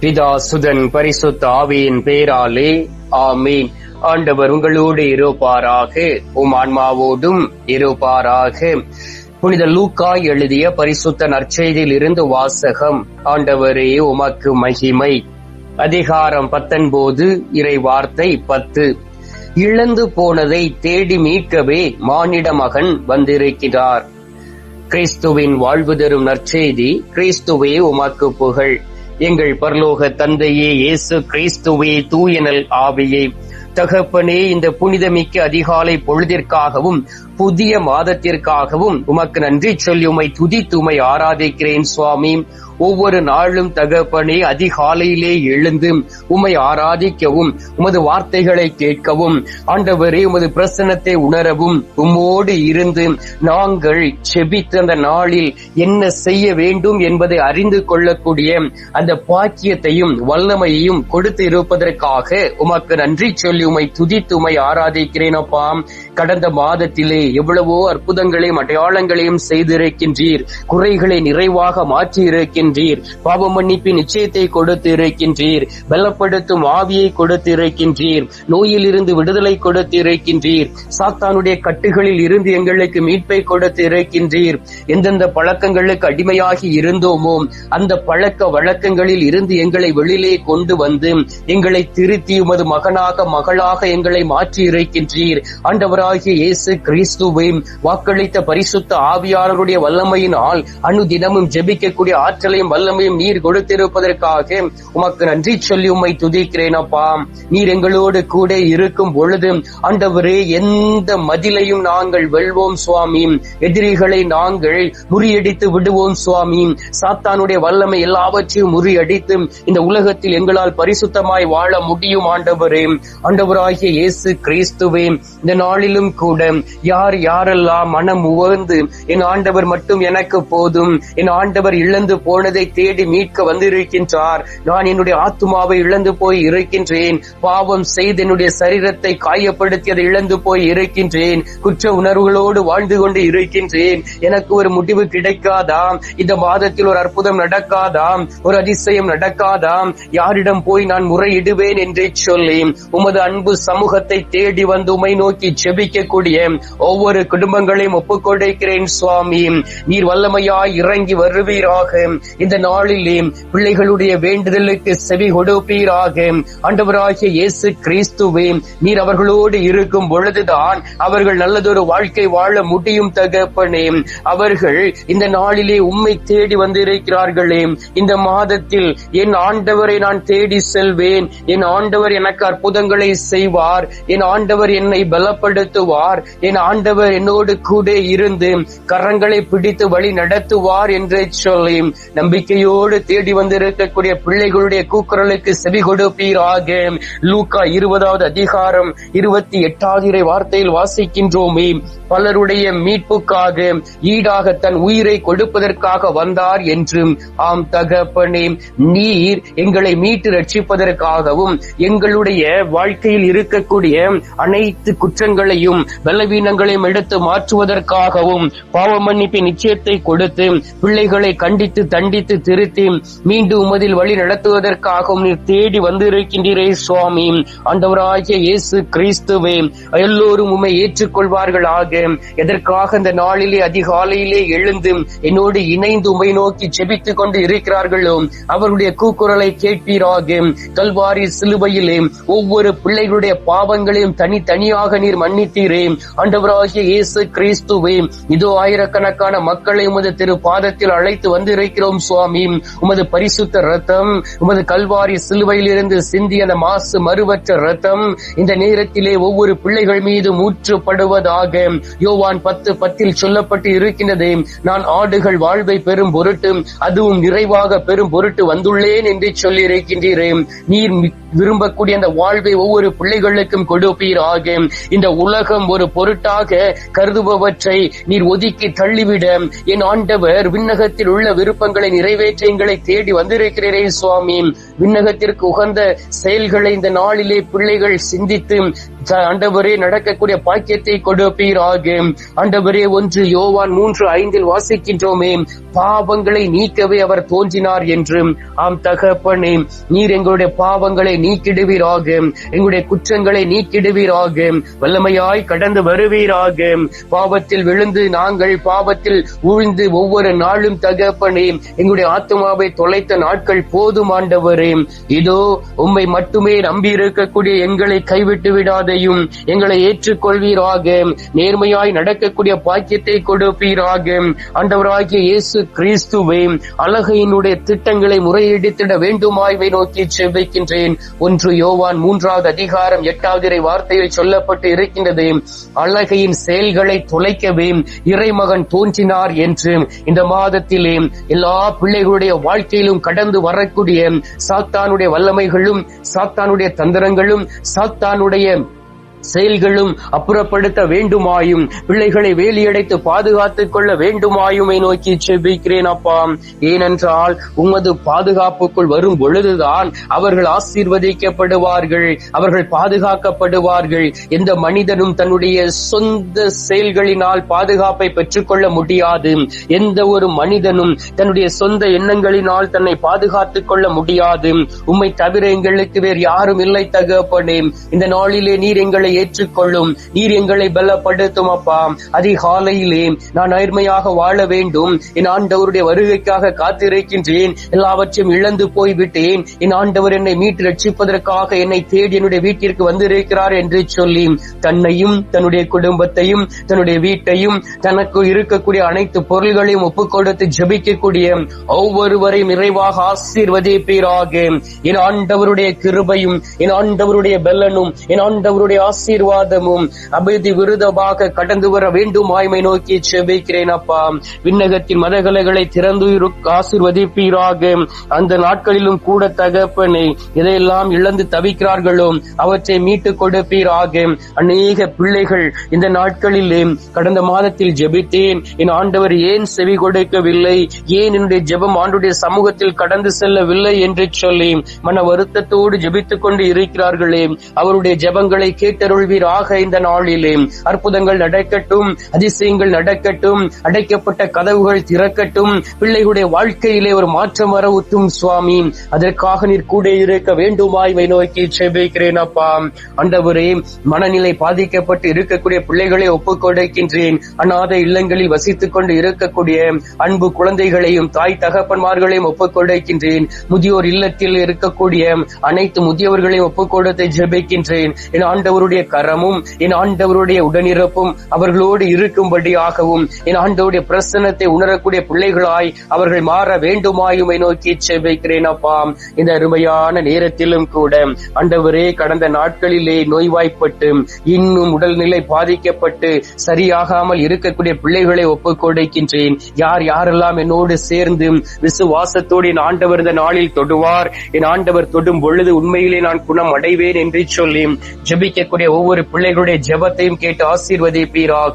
பிதா சுதன் பரிசுத்த ஆவியின் பேராலே ஆமீன். ஆண்டவர் உங்களோடு இருப்பாராக, உம் ஆன்மாவோடும் இருப்பாராக. புனித லூக்கா எழுதிய பரிசுத்த நற்செய்தியில் இருந்து வாசகம். ஆண்டவரே உமக்கு மகிமை. அதிகாரம் 19, இறை வார்த்தை 10. இழந்து போனதை தேடி மீட்கவே மானிட மகன் வந்திருக்கிறார். கிறிஸ்துவின் வாழ்வு தரும் நற்செய்தி. கிறிஸ்துவே உமக்கு புகழ். எங்கள் பரலோக தந்தையே, இயேசு கிறிஸ்துவே, தூயனல் ஆவியே, தகப்பனே, இந்த புனிதமிக்க அதிகாலை பொழுதிற்காகவும் புதிய மாதத்திற்காகவும் உமக்கு நன்றி சொல்லி உம்மை துதித்து உம்மை ஆராதிக்கிறேன் சுவாமி. ஒவ்வொரு நாளும் தகப்பனே அதிகாலையிலே எழுந்து உம்மை ஆராதிக்கவும், உமது வார்த்தைகளை கேட்கவும், ஆண்டவரே உமது பிரசன்னத்தை உணரவும், உம்மோடு இருந்து நாங்கள் செபித்த அந்த நாளில் என்ன செய்ய வேண்டும் என்பதை அறிந்து கொள்ளக்கூடிய அந்த பாக்கியத்தையும் வல்லமையையும் கொடுத்து இருப்பதற்காக உமக்கு நன்றி சொல்லி உம்மை துதித்து உம்மை ஆராதிக்கிறேன் அப்பா. கடந்த மாதத்திலே எவ்வளவோ அற்புதங்களையும் அடையாளங்களையும் செய்திருக்கின்றீர். குறைகளை நிறைவாக மாற்றி இருக்கின்றீர். பாவ மன்னிப்பின் நிச்சயத்தை கொடுத்து இருக்கின்றீர். பலப்படுத்தும் ஆவியை கொடுத்து இருக்கின்றீர். நோயில் இருந்து விடுதலை கொடுத்து இருக்கின்றீர். சாத்தானுடைய கட்டுகளில் இருந்து எங்களுக்கு மீட்பை கொடுத்து இருக்கின்றீர். எந்தெந்த பழக்கங்களுக்கு அடிமையாகி இருந்தோமோ அந்த பழக்க வழக்கங்களில் இருந்து எங்களை வெளியிலே கொண்டு வந்து எங்களை திருத்தி உமது மகனாக மகளாக எங்களை மாற்றி இருக்கின்றீர். ஆண்டவராகிய இயேசு கிறிஸ்துவை வாக்களித்த பரிசுத்த ஆவியாளருடைய வல்லமையினால் அனுதினமும் ஜெபிக்கக்கூடிய ஆற்றலையும் வல்லமையும் நீர் கொடுத்திருப்பதற்காக உமக்கு நன்றி சொல்லி உம்மை துதிக்கிறேன் அப்பா. நீர் எங்களோடு கூட இருக்கும் பொழுது ஆண்டவரே எந்த மதிலையும் நாங்கள் வெல்வோம் சுவாமி. எதிரிகளை நாங்கள் முறியடித்து விடுவோம் சுவாமி. சாத்தானுடைய வல்லமை எல்லாவற்றையும் முறியடித்து இந்த உலகத்தில் எங்களால் பரிசுத்தமாய் வாழ முடியும் ஆண்டவரே. ஆண்டவராகிய இயேசு கிறிஸ்துவே, இந்த நாளிலும் கூட யார் யாரெல்லாம் மனம் உவந்து என் ஆண்டவர் மட்டும் எனக்கு போதும், என் ஆண்டவர் இழந்து போனதை தேடி மீட்க வந்திருக்கின்றார், நான் என்னுடைய ஆத்துமாவை இழந்து போய் இருக்கின்றேன், பாவம் செய்து என்னுடைய சரீரத்தை காயப்படுத்தியதை இழந்து போய் இருக்கின்றேன், குற்ற உணர்வுகளோடு வாழ்ந்து கொண்டு இருக்கின்றேன், எனக்கு ஒரு முடிவு கிடைக்காதாம், இந்த மாதத்தில் ஒரு அற்புதம் நடக்காதாம், ஒரு அதிசயம் நடக்காதாம், யாரிடம் போய் நான் முறையிடுவேன் என்றே சொல்லி உமது அன்பு சமூகத்தை தேடி வந்து உம்மை நோக்கி ஜெபிக்கக்கூடிய ஒவ்வொரு குடும்பங்களையும் ஒப்புக்கொடுக்கிறேன் சுவாமி. நீர் வல்லமையாய் இறங்கி வருவீராக. இந்த நாளிலே பிள்ளைகளுடைய வேண்டுதலுக்கு செவி கொடுப்பீராக. ஆண்டவராகிய இயேசு கிறிஸ்துவே, நீர் அவர்களோடு இருக்கும் பொழுதுதான் அவர்கள் நல்லதொரு வாழ்க்கை வாழ முடியும் தகப்பனே. அவர்கள் இந்த நாளிலே உம்மை தேடி வந்திருக்கிறார்களே. இந்த மாதத்தில் என் ஆண்டவரை நான் தேடி செல்வேன், என் ஆண்டவர் எனக்கு அற்புதங்களை செய்வார், என் ஆண்டவர் என்னை பலப்படுத்துவார், என் ஆண்டவர் என்னோடு கூட இருந்து கரங்களை பிடித்து வழி நடத்துவார் என்று சொல்லி நம்பிக்கையோடு தேடி வந்திருக்கக்கூடிய பிள்ளைகளுடைய கூக்குரலுக்கு செவி கொடுப்பீராக. லூக்கா 20வது அதிகாரம் 28வது வார்த்தையில் வாசிக்கின்றோமே, பலருடைய மீட்புக்காக ஈடாக தன் உயிரை கொடுப்பதற்காக வந்தார் என்று. ஆம் தகப்பனே, நீர் எங்களை மீட்டு ரட்சிப்பதற்காகவும் எங்களுடைய வாழ்க்கையில் இருக்கக்கூடிய அனைத்து குற்றங்களையும் பலவீனங்களையும் எடுத்து மாற்றுவதற்காகவும் பாவ மன்னிப்பின் நிச்சயத்தை கொடுத்து பிள்ளைகளை கண்டித்து தண்டித்து திருத்தி மீண்டும் உமதில் வழி நடத்துவதற்காகவும் நீர் தேடி வந்திருக்கின்றீரே சுவாமி. ஆண்டவராகிய இயேசு கிறிஸ்துவே, எல்லோரும் உம்மை ஏற்றுக்கொள்வார்களாக. எதற்காக இந்த நாளிலே அதிகாலையிலே எழுந்து என்னோடு இணைந்து உம்மை நோக்கி ஜெபித்துக் கொண்டு இருக்கிறார்களோ அவருடைய கூக்குரலை கேட்பீராக. கல்வாரி சிலுவையிலே ஒவ்வொரு பிள்ளைகளுடைய பாவங்களையும் தனித்தனியாக நீர் மன்னித்தீரே. ஆண்டவராகிய இயேசு கிறிஸ்துவே, இதோ ஆயிரக்கணக்கான மக்களை உமது திரு பாதத்தில் அழைத்து வந்திருக்கிறோம் சுவாமி. உமது பரிசுத்த ரத்தம், உமது கல்வாரி சிலுவையில் இருந்து சிந்திய அந்த மாசு மறுவற்ற ரத்தம் இந்த நேரத்திலே ஒவ்வொரு பிள்ளைகள் மீது ஊற்றப்படுவதாக. யோவான் 10:10 சொல்லப்பட்டு இருக்கின்றது, நான் ஆடுகள் வாழ்வை பெறும் பொருட்டு அதுவும் நிறைவாக பெறும் பொருட்டு வந்துள்ளேன் என்று சொல்லி இருக்கின்றீரே. நீர் விரும்பக்கூடிய அந்த வாழ்வை ஒவ்வொரு பிள்ளைகளுக்கும் கொடுப்பீராக. இந்த உலகம் ஒரு பொருட்டாக கருதுபவற்றை நீர் ஒதுக்கி தள்ளிவிட என் ஆண்டவர் விண்ணகத்தில் உள்ள விருப்பங்களை நிறைவேற்ற எங்களை தேடி வந்திருக்கிறீரே சுவாமி. விண்ணகத்திற்கு உகந்த செயல்களை இந்த நாளிலே பிள்ளைகள் சிந்தித்து ஆண்டவரே நடக்கக்கூடிய பாக்கியத்தை கொடுப்பீராக. ஆண்டவரே 1 யோவான் 3:5 வாசிக்கின்றோமே, பாவங்களை நீக்கவே அவர் தோன்றினார் என்று. ஆம் தகப்பனே, நீர் எங்களுடைய பாவங்களை நீக்கிடுவீராக, எங்களுடைய குற்றங்களை நீக்கிடுவீராக, வல்லமையாய் கடந்து வருவீராக. பாவத்தில் விழுந்து நாங்கள் பாவத்தில் ஊழ்ந்து ஒவ்வொரு நாளும் தகப்பனே எங்களுடைய ஆத்மாவை தொலைத்த நாட்கள் போதும் ஆண்டவரே. இதோ உம்மை மட்டுமே நம்பி இருக்கக்கூடிய எங்களை கைவிட்டு விடாதையும், எங்களை ஏற்றுக்கொள்வீராக, நேர்மையாய் நடக்கக்கூடிய பாக்கியத்தை கொடுப்பீராக. ஆண்டவராகிய இயேசு கிறிஸ்துவே, அழகையினுடைய திட்டங்களை முறையெடுத்திட வேண்டுமாய்வை நோக்கி செபிக்கின்றேன். 1 யோவான் 3:8 வார்த்தையில் சொல்லப்பட்டு இருக்கின்றது, அழகையின் செயல்களை தொலைக்கவே இறைமகன் தோன்றினார் என்று. இந்த மாதத்திலே எல்லா பிள்ளைகளுடைய வாழ்க்கையிலும் கடந்து வரக்கூடிய சாத்தானுடைய வல்லமைகளும், சாத்தானுடைய தந்திரங்களும், சாத்தானுடைய செயல்களும் அப்புறப்படுத்த வேண்டுமாயும், பிள்ளைகளை வேலியடைத்து பாதுகாத்துக் கொள்ள வேண்டுமாயுமை நோக்கி செபிக்கிறேன் அப்பா. ஏனென்றால் உமது பாதுகாப்புக்குள் வரும் பொழுதுதான் அவர்கள் ஆசீர்வதிக்கப்படுவார்கள், அவர்கள் பாதுகாக்கப்படுவார்கள். எந்த மனிதனும் தன்னுடைய சொந்த செயல்களினால் பாதுகாப்பை பெற்றுக்கொள்ள முடியாது. எந்த ஒரு மனிதனும் தன்னுடைய சொந்த எண்ணங்களினால் தன்னை பாதுகாத்துக் கொள்ள முடியாது. உம்மை தவிர எங்களுக்கு வேறு யாரும் இல்லை தகப்பனே. இந்த நாளிலே நீர் எங்களை ஏற்றுக்கொள்ளும், நீர் எங்களை பலப்படுத்தும் அப்பா. அதிகாலையிலே நான் நேர்மையாக வாழ வேண்டும், என் ஆண்டவருடைய வருகைக்காக காத்திருக்கின்றேன், எல்லாவற்றையும் இழந்து போய்விட்டேன், என் ஆண்டவர் என்னை மீட்டு ரட்சிப்பதற்காக என்னை தேடி என்னுடைய வீட்டிற்கு வந்திருக்கிறார் என்று சொல்லி தன்னையும் தன்னுடைய குடும்பத்தையும் தன்னுடைய வீட்டையும் தனக்கு இருக்கக்கூடிய அனைத்து பொருள்களையும் ஒப்புக் கொடுத்து ஜெபிக்கக்கூடிய ஒவ்வொருவரையும் நிறைவாக ஆசீர்வதிப்பீராக. என் ஆண்டவருடைய கிருபையும், என் ஆண்டவருடைய பெலனும், என் ஆண்டவருடைய ஆசீர்வாதமும் அபிதி விருதமாக கடந்து வர வேண்டும் ஆய்மை நோக்கி செபிக்கிறேன் அப்பா. விண்ணகத்தின் மதகலைகளை திறந்து ஆசீர்வதிப்பீராக. அந்த நாட்களிலும் கூட தகப்பனை எதையெல்லாம் இழந்து தவிக்கிறார்களோ அவற்றை மீட்டுக் கொடுப்பீராக. அநேக பிள்ளைகள் இந்த நாட்களிலே கடந்த மாதத்தில் ஜெபித்தேன், என் ஆண்டவர் ஏன் செவி கொடுக்கவில்லை, ஏன் என்னுடைய ஜெபம் ஆண்டுடைய சமூகத்தில் கடந்து செல்லவில்லை என்று சொல்லி மன வருத்தத்தோடு ஜெபித்துக் கொண்டு இருக்கிறார்களே, அவருடைய ஜெபங்களை கேட்டருள்வீராக. இந்த நாளிலே அற்புதங்கள் நடக்கட்டும், அதிசயங்கள் நடக்கட்டும், அடைக்கப்பட்ட கதவுகள் திறக்கட்டும், பிள்ளைகளுடைய வாழ்க்கையிலே ஒரு மாற்றம் வரவுட்டும் சுவாமி. அதற்காக நீர் கூட இருக்க வேண்டுமாய் நோக்கி செபிக்கிறேன் அப்பா. ஆண்டவரே, மனநிலை பாதிக்கப்பட்டு இருக்கக்கூடிய பிள்ளைகளை ஒப்புக் கொடுக்கின்றேன். அநாத இல்லங்களில் வசித்துக் கொண்டு இருக்கக்கூடிய அன்பு குழந்தைகளையும் தாய் தகப்பன்மார்களையும் ஒப்புக் கொடுக்கின்றேன். முதியோர் இல்லத்தில் இருக்கக்கூடிய அனைத்து முதியவர்களையும் ஒப்புக் கொடுத்து ஜெபிக்கின்றேன். என் ஆண்டவருடைய கரமும், என் ஆண்டவருடைய உடனிருப்பும் அவர்களோடு இருக்கும்படியாகவும், என் ஆண்டவருடைய பிரசன்னத்தை உணரக்கூடிய பிள்ளைகளாய் அவர்கள் மாற வேண்டுமாயுமை நோக்கி செபிக்கிறேன் அப்பா. இந்த அருமையான நேரத்திலும் கூட ஆண்டவரே, கடந்த நாட்களிலே நோய்வாய்ப்பட்டு இன்னும் உடல்நிலை பாதிக்கப்பட்டு சரியாகாமல் இருக்கக்கூடிய பிள்ளைகளை ஒப்புக் கொடுக்கின்றேன். யாரெல்லாம் என்னோடு சேர்ந்து விசுவாசத்தோடு என் ஆண்டவர் இந்த நாளில் தொடுவார், என் ஆண்டவர் தொடும் பொழுது உண்மையிலே நான் குணம் அடைவேன் என்று சொல்லி ஜெபிக்கக்கூடிய ஒவ்வொரு பிள்ளைகளுடைய ஜெபத்தையும் கேட்டு ஆசீர்வதிப்பீராக.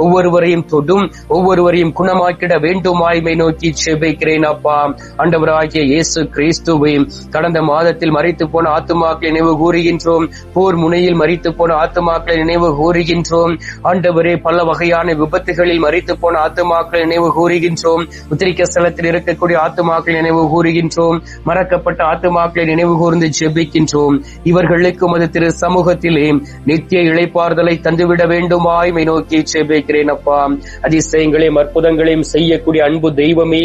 ஒவ்வொருவரையும் தொடும், ஒவ்வொருவரையும் குணமாக்கிட வேண்டுமாய்மை நோக்கி ஜெபிக்கிறேன் அப்பா. ஆண்டவராகிய இயேசு கிறிஸ்துவை கடந்த மாதத்தில் மரித்து போன ஆத்துமாக்களை நினைவு கூறுகின்றோம். போர் முனையில் மரித்து போன ஆத்துமாக்களை நினைவு கூறுகின்றோம். ஆண்டவரே, பல வகையான விபத்துகளில் மரித்து போன ஆத்துமாக்களை நினைவு கூறுகின்றோம். உத்திரிக்க ஸ்தலத்தில் இருக்கக்கூடிய ஆத்துமாக்களை நினைவு கூறுகின்றோம். மறக்கப்பட்ட ஆத்துமாக்களை நினைவு கூர்ந்து ஜெபிக்கின்றோம். இவர்களுக்கு அது திரு சமூகத்திலே நித்திய இளைப்பாறுதலை தந்துவிட வேண்டுமாய்மை நோக்கி ஜெபிக்கிறேன் அப்பா. அதிசயங்களையும் அற்புதங்களையும் செய்யக்கூடிய அன்பு தெய்வமே,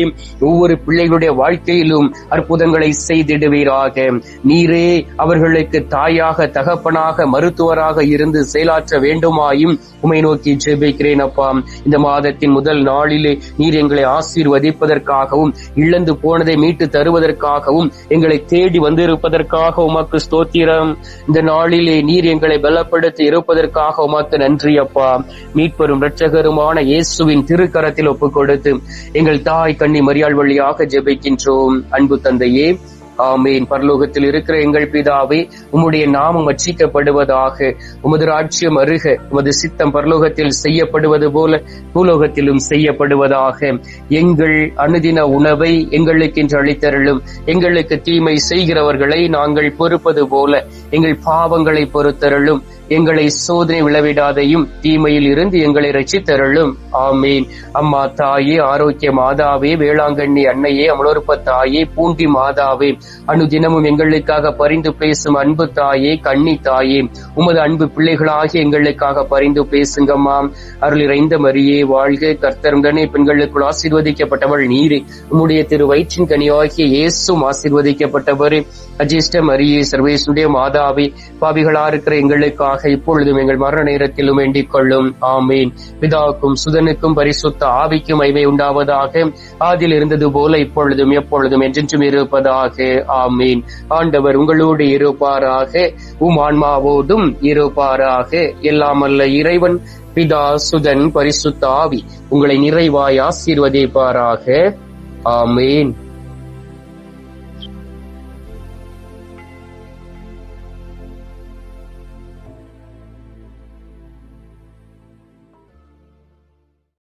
ஒவ்வொரு பிள்ளைகளுடைய வாழ்க்கையிலும் அற்புதங்களை செய்திடுவீராக. நீரே அவர்களுக்கு தாயாக, தகப்பனாக, மருத்துவராக இருந்து செயலாற்ற வேண்டுமாயும் உம்மை நோக்கி ஜெபிக்கிறேன் அப்பா. இந்த மாதத்தின் முதல் நாளிலே நீர் எங்களை ஆசீர்வதிப்பதற்காகவும், இழந்து போனதை மீட்டு தருவதற்காகவும், எங்களை தேடி வந்திருப்பதற்காக உமக்கு ஸ்தோத்திரம். இந்த நாளிலே நீர் எங்களை பலப்படுத்தி இருப்பதற்காக உமக்கு நன்றி அப்பா. மீட்பெரும் இரட்சகருமான இயேசுவின் திருக்கரத்தில் ஒப்புக் கொடுத்து எங்கள் தாய் கன்னி மரியாள் வழியாக ஜெபிக்கின்றோம். அன்பு தந்தையே, ஆமேன். பரலோகத்தில் இருக்கிற எங்கள் பிதாவே, உம்முடைய நாமம் அர்ச்சிக்கப்படுவதாக, உமது ராஜ்யம் அருக, உமது சித்தம் பரலோகத்தில் செய்யப்படுவது போல பூலோகத்திலும் செய்யப்படுவதாக. எங்கள் அனுதின உணவை எங்களுக்கு இன்று அளித்தருளும். எங்களுக்கு தீமை செய்கிறவர்களை நாங்கள் பொறுப்பது போல எங்கள் பாவங்களை பொறுத்தருளும். எங்களை சோதனை விளைவிடாதையும் தீமையில் இருந்து எங்களை ரட்சித்தருளும். ஆமீன். அம்மா தாயே, ஆரோக்கிய மாதாவே, வேளாங்கண்ணி அன்னையே, அமலோற்ப தாயே, பூண்டி மாதாவே, அனுதினமும் எங்களுக்காக பரிந்து பேசும் அன்பு தாயே, கண்ணி தாயே, உமது அன்பு பிள்ளைகளாகி எங்களுக்காக பரிந்து பேசுங்கம்மா. அருள் இறைந்த மரியே வாழ்க, கர்த்தருடனே பெண்களுக்குள் ஆசீர்வதிக்கப்பட்டவள் நீரே, உம்முடைய திரு வயிற்றின் கனியாகிய இயேசுவும் ஆசீர்வதிக்கப்பட்டவரே. அஜிஷ்ட மரியே, சர்வேசுடைய மாதாவே, பாவிகளா இருக்கிற எங்களுக்காக இப்பொழுதும் எங்கள் மரண நேரத்திலும் வேண்டிக் கொள்ளும். ஆமீன். பிதாவுக்கும் சுதனுக்கும் பரிசுத்த ஆவிக்கும் மகிமை உண்டாவதாக. ஆதியில் இருந்தது போல இப்பொழுதும் எப்பொழுதும் என்றென்றும் இருப்பதாக. ஆமீன். ஆண்டவர் உங்களோடு இருப்பாராக, உம் ஆன்மாவோடும் இருப்பாராக. எல்லாம் அல்ல இறைவன் பிதா, சுதன், பரிசுத்த ஆவி உங்களை நிறைவாய் ஆசீர்வதிப்பாராக. ஆமீன்.